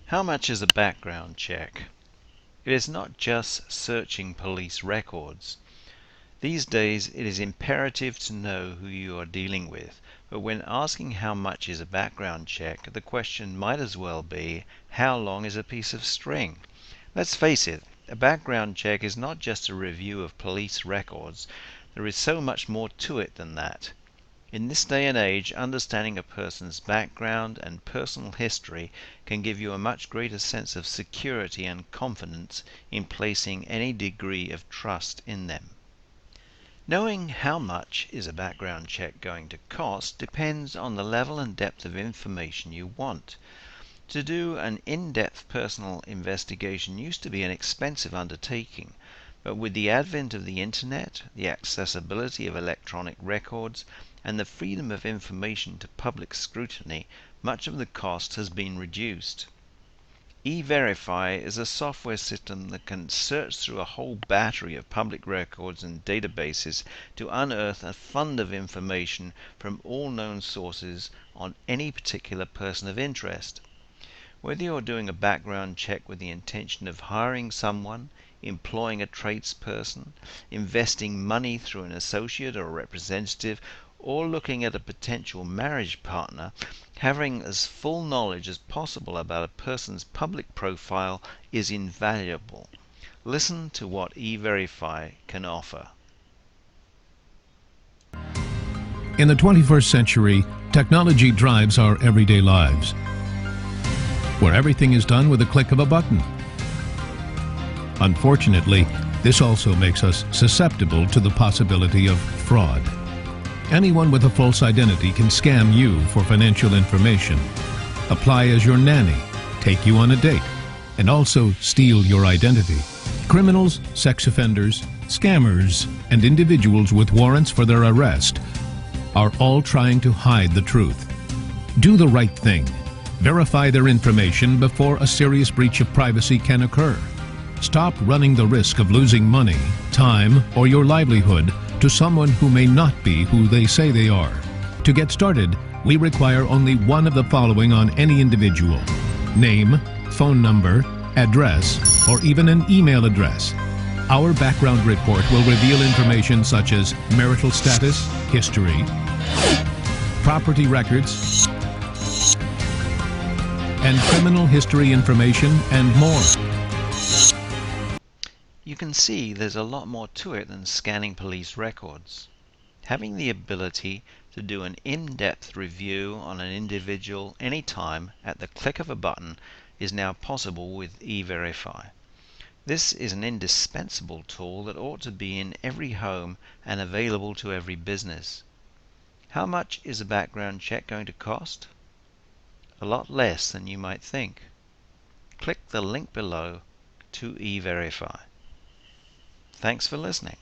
How much is a background check? It is not just searching police records. These days it is imperative to know who you are dealing with, but when asking how much is a background check, the question might as well be, how long is a piece of string? Let's face it, a background check is not just a review of police records. There is so much more to it than that. In this day and age, understanding a person's background and personal history can give you a much greater sense of security and confidence in placing any degree of trust in them. Knowing how much is a background check going to cost depends on the level and depth of information you want. To do an in-depth personal investigation used to be an expensive undertaking, but with the advent of the Internet, the accessibility of electronic records, and the freedom of information to public scrutiny, much of the cost has been reduced. E-Verify is a software system that can search through a whole battery of public records and databases to unearth a fund of information from all known sources on any particular person of interest. Whether you're doing a background check with the intention of hiring someone, employing a tradesperson, investing money through an associate or a representative, or looking at a potential marriage partner, having as full knowledge as possible about a person's public profile is invaluable. Listen to what E-Verify can offer. In the 21st century, technology drives our everyday lives, where everything is done with a click of a button. Unfortunately, this also makes us susceptible to the possibility of fraud. Anyone with a false identity can scam you for financial information, apply as your nanny, take you on a date, and also steal your identity. Criminals, sex offenders, scammers, and individuals with warrants for their arrest are all trying to hide the truth. Do the right thing. Verify their information before a serious breach of privacy can occur. Stop running the risk of losing money, time, or your livelihood to someone who may not be who they say they are. To get started, we require only one of the following on any individual: name, phone number, address, or even an email address. Our background report will reveal information such as marital status, history, property records, and criminal history information, and more. You can see there's a lot more to it than scanning police records. Having the ability to do an in-depth review on an individual anytime at the click of a button is now possible with E-Verify. This is an indispensable tool that ought to be in every home and available to every business. How much is a background check going to cost? A lot less than you might think. Click the link below to E-Verify. Thanks for listening.